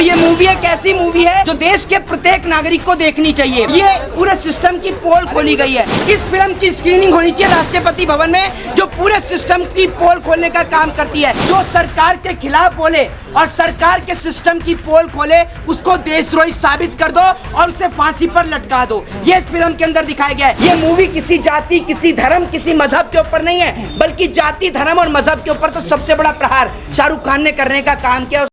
ये मूवी एक ऐसी मूवी है जो देश के प्रत्येक नागरिक को देखनी चाहिए। ये पूरे सिस्टम की पोल खोली गई है। इस फिल्म की स्क्रीनिंग होनी चाहिए राष्ट्रपति भवन में, जो पूरे सिस्टम की पोल खोलने का काम करती है। जो सरकार के खिलाफ बोले और सरकार के सिस्टम की पोल खोले, उसको देशद्रोही साबित कर दो और उसे फांसी पर लटका दो। ये इस फिल्म के अंदर दिखाया गया है। ये मूवी किसी जाति, किसी धर्म, किसी मजहब के ऊपर नहीं है, बल्कि जाति, धर्म और मजहब के ऊपर तो सबसे बड़ा प्रहार शाहरुख खान ने करने का काम किया।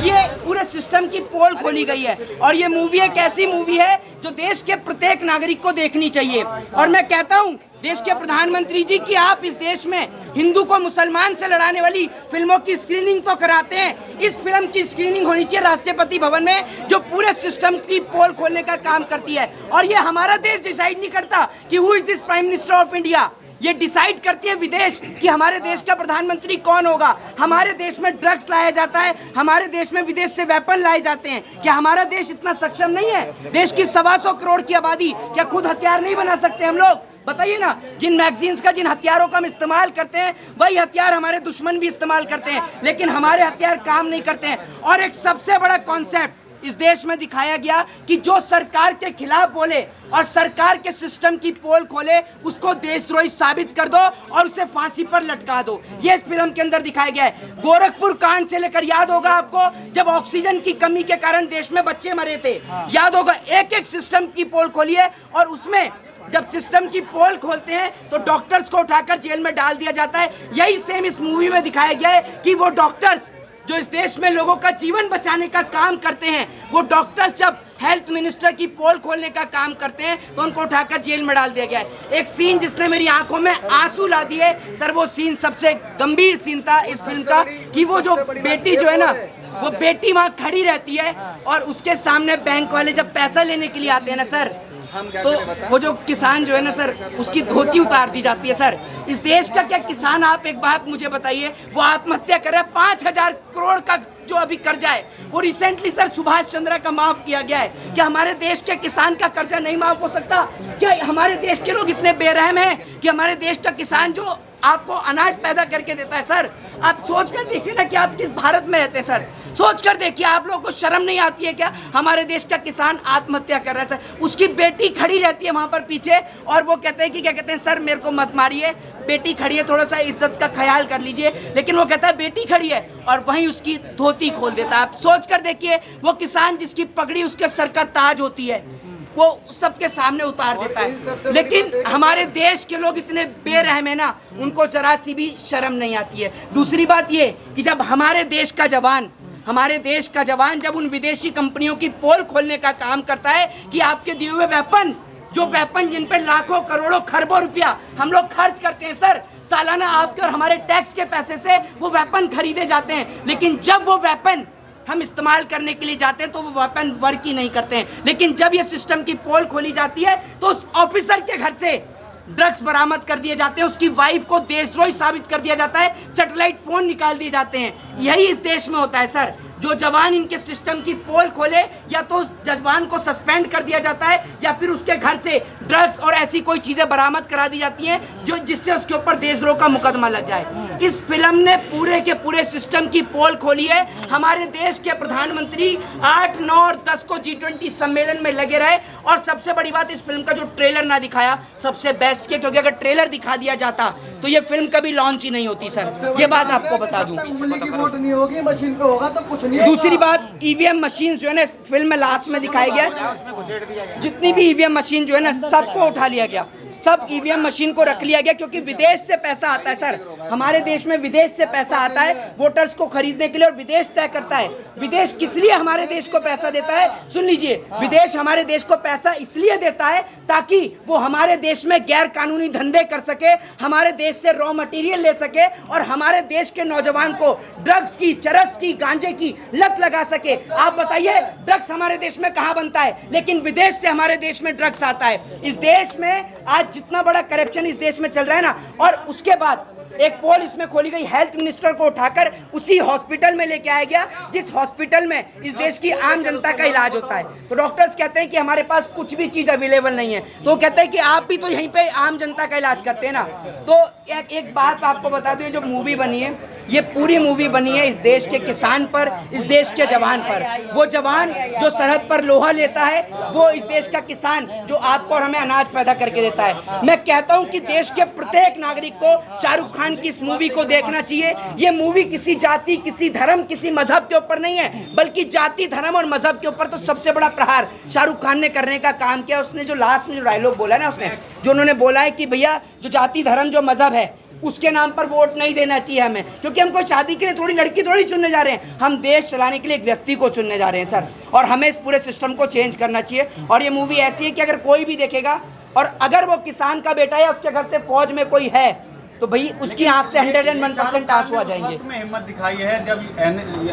ये पूरे सिस्टम की पोल खोली गई है और ये मूवी एक ऐसी मूवी है जो देश के प्रत्येक नागरिक को देखनी चाहिए। और मैं कहता हूँ देश के प्रधानमंत्री जी कि आप इस देश में हिंदू को मुसलमान से लड़ाने वाली फिल्मों की स्क्रीनिंग तो कराते हैं। इस फिल्म की स्क्रीनिंग होनी चाहिए राष्ट्रपति भवन में, जो पूरे सिस्टम की पोल खोलने का काम करती है। और ये हमारा देश डिसाइड नहीं करता कि who is this prime minister of India. ये डिसाइड करती है विदेश कि हमारे देश का प्रधानमंत्री कौन होगा। हमारे देश में ड्रग्स लाया जाता है, हमारे देश में विदेश से वेपन लाए जाते हैं। क्या हमारा देश इतना सक्षम नहीं है? देश की 125 करोड़ की आबादी, क्या खुद हथियार नहीं बना सकते हम लोग? बताइए ना, जिन मैगजीन्स का, जिन हथियारों का हम इस्तेमाल करते हैं, वही हथियार हमारे दुश्मन भी इस्तेमाल करते हैं, लेकिन हमारे हथियार काम नहीं करते हैं। और एक सबसे बड़ा कॉन्सेप्ट इस देश में दिखाया गया कि जो सरकार के खिलाफ बोले और सरकार के सिस्टम की पोल खोले, उसको देशद्रोही साबित कर दो और उसे फांसी पर लटका दो। ये इस फिल्म के अंदर दिखाया गया है। गोरखपुर कांड से लेकर, याद होगा आपको, जब ऑक्सीजन की कमी के कारण देश में बच्चे मरे थे, याद होगा, एक एक सिस्टम की पोल खोली है। और उसमें जब सिस्टम की पोल खोलते हैं तो डॉक्टर्स को उठाकर जेल में डाल दिया जाता है। यही सेम इस मूवी में दिखाया गया है कि वो डॉक्टर्स जो इस देश में लोगों का जीवन बचाने का काम करते हैं, वो डॉक्टर्स जब हेल्थ मिनिस्टर की पोल खोलने का काम करते हैं तो उनको उठाकर जेल में डाल दिया गया है। एक सीन जिसने मेरी आंखों में आंसू ला दिए सर, वो सीन सबसे गंभीर सीन था इस फिल्म का, कि वो जो बेटी जो है ना, वो बेटी वहाँ खड़ी रहती है और उसके सामने बैंक वाले जब पैसा लेने के लिए आते हैं ना सर, तो वो जो किसान जो है ना सर, उसकी धोती उतार दी जाती है। सर, इस देश का क्या किसान, आप एक बात मुझे बताइए, वो आत्महत्या कर रहा है। 5,000 करोड़ का जो अभी कर्जा है वो रिसेंटली सर सुभाष चंद्र का माफ किया गया है। क्या हमारे देश के किसान का कर्जा नहीं माफ हो सकता? क्या हमारे देश के लोग इतने बेरहम हैं कि हमारे देश का किसान जो आपको अनाज पैदा करके देता है, सर आप सोच कर देखिए ना कि आप किस भारत में रहते हैं। सर सोच कर देखिए, आप लोगों को शर्म नहीं आती है क्या? हमारे देश का किसान आत्महत्या कर रहा है सर, उसकी बेटी खड़ी रहती है वहां पर पीछे और वो कहते हैं कि क्या कहते हैं, सर मेरे को मत मारिए, बेटी खड़ी है, थोड़ा सा इज्जत का ख्याल कर लीजिए। लेकिन वो कहता है बेटी खड़ी है और वहीं उसकी धोती खोल देता है। आप सोच कर देखिए, वो किसान जिसकी पगड़ी उसके सर का ताज होती है, वो सबके सामने उतार देता है। लेकिन हमारे देश के लोग इतने बेरहम है ना, उनको जरा सी भी शर्म नहीं आती है। दूसरी बात ये कि जब हमारे देश का जवान जब उन विदेशी कंपनियों की पोल खोलने का काम करता है कि आपके दिए हुए वेपन, जो वेपन जिन पे लाखों करोड़ों खरबों रुपया हम लोग खर्च करते हैं सर, सालाना आपके और हमारे टैक्स के पैसे से वो वेपन खरीदे जाते हैं, लेकिन जब वो वेपन हम इस्तेमाल करने के लिए जाते हैं तो वो वेपन वर्क ही नहीं करते हैं। लेकिन जब ये सिस्टम की पोल खोली जाती है तो उस ऑफिसर के घर से ड्रग्स बरामद कर दिए जाते हैं, उसकी वाइफ को देशद्रोही साबित कर दिया जाता है, सैटेलाइट फोन निकाल दिए जाते हैं। यही इस देश में होता है सर। जो जवान इनके सिस्टम की पोल खोले, या तो उस जवान को सस्पेंड कर दिया जाता है या फिर उसके घर से ड्रग्स और ऐसी कोई चीजें बरामद करा दी जाती हैं जो जिससे उसके ऊपर देशद्रोह का मुकदमा लग जाए। इस फिल्म ने पूरे के पूरे सिस्टम की पोल खोली है। हमारे देश के प्रधानमंत्री 8, 9 और 10 को G20 सम्मेलन में लगे रहे। और सबसे बड़ी बात, इस फिल्म का जो ट्रेलर ना दिखाया सबसे बेस्ट के, क्योंकि अगर ट्रेलर दिखा दिया जाता तो ये फिल्म कभी लॉन्च ही नहीं होती सर, ये बात आपको बता दूं। दूसरी बात, ईवीएम मशीन जो है ना फिल्म में लास्ट में दिखाया गया, जितनी भी ईवीएम मशीन जो है ना सबको उठा लिया गया, सब ईवीएम मशीन को रख लिया गया, क्योंकि विदेश से पैसा आता है सर। हमारे देश में विदेश से पैसा आता है वोटर्स को खरीदने के लिए, और विदेश तय करता है विदेश किस लिए हमारे देश को पैसा देता है। सुन लीजिए, विदेश हमारे देश को पैसा इसलिए देता है ताकि वो हमारे देश में गैर कानूनी धंधे कर सके, हमारे देश से रॉ मटेरियल ले सके और हमारे देश के नौजवान को ड्रग्स की, चरस की, गांजे की लत लगा सके। आप बताइए, ड्रग्स हमारे देश में कहाँ बनता है, लेकिन विदेश से हमारे देश में ड्रग्स आता है। इस देश में आज जितना बड़ा करप्शन इस देश में चल रहा है ना, और उसके बाद एक पोल इसमें खोली गई, हेल्थ मिनिस्टर को उठाकर उसी हॉस्पिटल में लेके आया गया जिस हॉस्पिटल में इस देश की आम जनता का इलाज होता है। तो डॉक्टर्स कहते हैं कि हमारे पास कुछ भी चीज अवेलेबल नहीं है, तो कहते हैं कि आप भी तो यहीं पे आम जनता का इलाज करते हैं ना। तो एक बात आपको बता दूं, जो मूवी बनी है, ये पूरी मूवी बनी है इस देश के किसान पर, इस देश के जवान पर। वो जवान जो सरहद पर लोहा लेता है, वो इस देश का किसान जो आपको और हमें अनाज पैदा करके देता है। मैं कहता हूं कि देश के प्रत्येक नागरिक को शाहरुख खान की इस मूवी को देखना चाहिए। ये मूवी किसी जाति, किसी धर्म, किसी मजहब के ऊपर नहीं है, बल्कि जाति, धर्म और मजहब के ऊपर तो सबसे बड़ा प्रहार शाहरुख खान ने करने का काम किया। उसने जो लास्ट में जो डायलॉग बोला ना, उसने जो उन्होंने बोला है कि भैया जो जाति, धर्म, जो मजहब है उसके नाम पर वोट नहीं देना चाहिए हमें, क्योंकि हम कोई शादी के लिए थोड़ी लड़की थोड़ी चुनने जा रहे हैं, हम देश चलाने के लिए एक व्यक्ति को चुनने जा रहे हैं सर। और हमें इस पूरे सिस्टम को चेंज करना चाहिए। और ये मूवी ऐसी है कि अगर कोई भी देखेगा और अगर वो किसान का बेटा है, उसके घर से फौज में कोई है, तो भाई उसकी आंख से 101% आंसू आ जाएंगे। में हिम्मत दिखाई है जब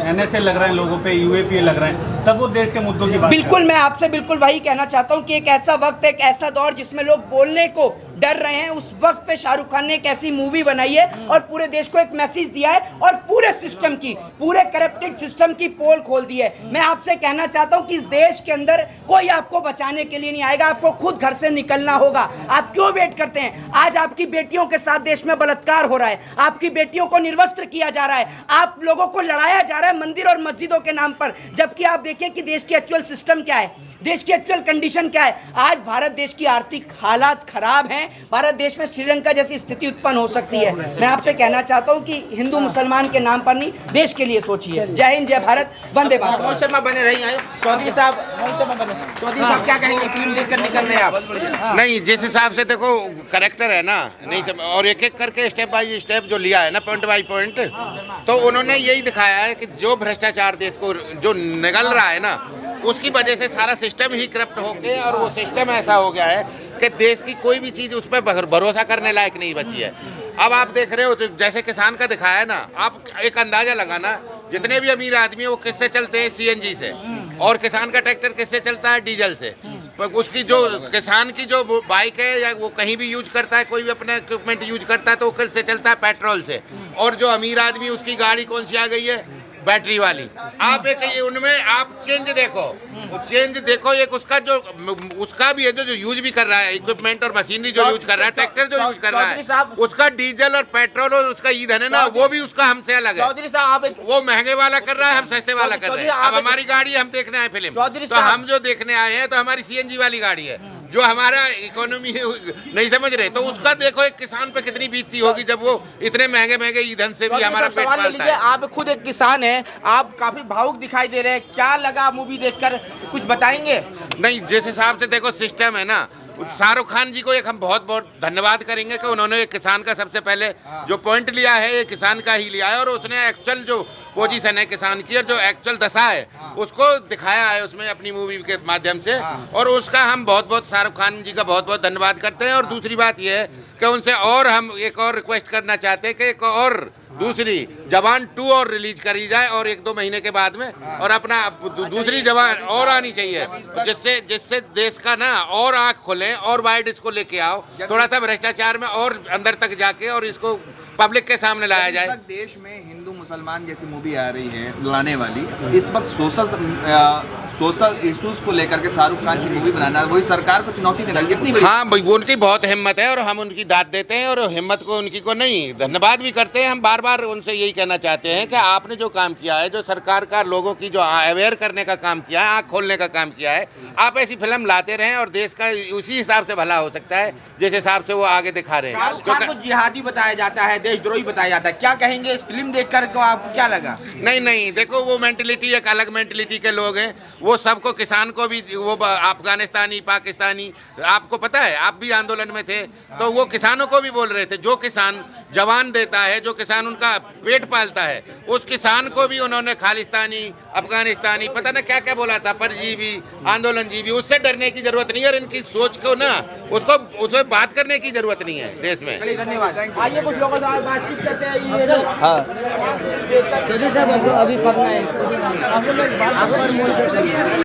NSA लग रहे हैं लोगों पे, UAPA लग रहे हैं, तब वो देश के मुद्दों की बात। बिल्कुल, मैं आपसे बिल्कुल वही कहना चाहता हूं कि एक ऐसा वक्त, एक ऐसा दौर जिसमें लोग बोलने को डर रहे हैं, उस वक्त पे शाहरुख खान ने एक ऐसी मूवी बनाई है और पूरे देश को एक मैसेज दिया है और पूरे सिस्टम की, पूरे करप्टेड सिस्टम की पोल खोल दी है। मैं आपसे कहना चाहता हूं कि इस देश के अंदर कोई आपको बचाने के लिए नहीं आएगा, आपको खुद घर से निकलना होगा। आप क्यों वेट करते हैं? आज आपकी बेटियों के साथ देश में बलात्कार हो रहा है, आपकी बेटियों को निर्वस्त्र किया जा रहा है, आप लोगों को लड़ाया जा रहा है मंदिर और मस्जिदों के नाम पर, जबकि आप देखिए कि देश की एक्चुअल सिस्टम क्या है, देश की एक्चुअल कंडीशन क्या है। आज भारत देश की आर्थिक हालात खराब हैं, भारत देश में श्रीलंका जैसी स्थिति उत्पन्न हो सकती है। मैं आपसे कहना चाहता हूं कि हिंदू मुसलमान के नाम पर नहीं, देश के लिए सोचिए। जय हिंद, जय भारत, वंदे मातरम। मोहित शर्मा बने रही हैं चौधरी साहब क्या कहेंगे? फिल्म देखकर निकल रहे हैं आप? नहीं, जिस हिसाब से देखो करेक्टर है ना, नहीं और एक एक करके स्टेप बाय स्टेप जो लिया है ना, पॉइंट बाय पॉइंट, तो उन्होंने यही दिखाया है कि जो भ्रष्टाचार देश को जो निगल रहा है ना, उसकी वजह से सारा सिस्टम ही करप्ट हो गया और वो सिस्टम ऐसा हो गया है कि देश की कोई भी चीज़ उस पर भरोसा करने लायक नहीं बची है। अब आप देख रहे हो तो जैसे किसान का दिखाया है ना, आप एक अंदाजा लगाना, जितने भी अमीर आदमी है वो किससे चलते हैं? CNG से। और किसान का ट्रैक्टर किससे चलता है? डीजल से। उसकी जो किसान की जो बाइक है या वो कहीं भी यूज करता है, कोई भी अपना इक्विपमेंट यूज करता है तो वो किससे चलता है? पेट्रोल से। और जो अमीर आदमी उसकी गाड़ी कौन सी आ गई है? बैटरी वाली। आप एक उनमें आप चेंज देखो, चेंज देखो, एक उसका भी है जो यूज भी कर रहा है, इक्विपमेंट और मशीनरी जो यूज कर रहा है, ट्रैक्टर जो यूज कर रहा है, उसका डीजल और पेट्रोल और उसका ईंधन है ना, वो भी उसका हमसे अलग है। चौधरी साहब वो महंगे वाला कर रहा है, हम सस्ते वाला कर रहे हैं। अब हमारी गाड़ी हम देखने आए फिल्म, तो हम जो देखने आए हैं तो हमारी CNG वाली गाड़ी है, जो हमारा इकोनॉमी नहीं समझ रहे, तो उसका देखो एक किसान पे कितनी बीतती होगी जब वो इतने महंगे महंगे ईंधन से भी हमारा पेट पालता है। आप खुद एक किसान हैं, आप काफी भावुक दिखाई दे रहे हैं, क्या लगा मूवी देखकर, कुछ बताएंगे? नहीं, जिस हिसाब से देखो सिस्टम है ना, शाहरुख खान जी को एक हम बहुत बहुत धन्यवाद करेंगे कि उन्होंने एक किसान का सबसे पहले जो पॉइंट लिया है, ये किसान का ही लिया है और उसने एक्चुअल जो पोजीशन है किसान की और जो एक्चुअल दशा है उसको दिखाया है उसमें अपनी मूवी के माध्यम से, और उसका हम बहुत बहुत शाहरुख खान जी का बहुत बहुत धन्यवाद करते हैं। और दूसरी बात यह है कि उनसे और हम एक और रिक्वेस्ट करना चाहते हैं कि एक और दूसरी जवान 2 और रिलीज करी जाए और 1-2 महीने के बाद में, और अपना दूसरी जवान और आनी चाहिए, जिससे देश का ना और आँख खोलें और वाइड इसको लेके आओ, थोड़ा सा भ्रष्टाचार में और अंदर तक जाके और इसको पब्लिक के सामने लाया जाए। देश में हिंदू मुसलमान जैसी मूवी आ रही है लाने वाली, इस वक्त सोशल इश्यूज को लेकर के शाहरुख खान की मूवी बनाना, वही सरकार को चुनौती देना कितनी बड़ी? हाँ भाई, उनकी बहुत हिम्मत है और हम उनकी दाद देते हैं और हिम्मत को उनकी को नहीं, धन्यवाद भी करते हैं। हम बार बार उनसे यही कहना चाहते हैं कि आपने जो काम किया है, जो सरकार का लोगों की जो अवेयर करने का काम किया है, आँख खोलने का काम किया है, आप ऐसी फिल्म लाते रहें और देश का उसी हिसाब से भला हो सकता है जिस हिसाब से वो आगे दिखा रहे हैं। शाहरुख खान को जिहादी बताया जाता है, देशद्रोही बताया जाता है, क्या कहेंगे इस फिल्म देखकर को आपको क्या लगा? नहीं, देखो वो मेंटलिटी एक अलग मेंटलिटी के लोग हैं, वो सबको, किसान को भी, वो अफगानिस्तानी, पाकिस्तानी, आपको पता है आप भी आंदोलन में थे, तो वो किसानों को भी बोल रहे थे, जो किसान जवान देता है, जो किसान उनका पेट पालता है, उस किसान को भी उन्होंने खालिस्तानी, अफगानिस्तानी, पता ना क्या क्या बोला था, परजीवी, आंदोलन जीवी। उससे डरने की जरूरत नहीं है और इनकी सोच को ना उसको बात करने की जरूरत नहीं है देश में। धन्यवाद। आइए कुछ लोगों से बातचीत करते हैं। ये लोग अभी पढ़ना है।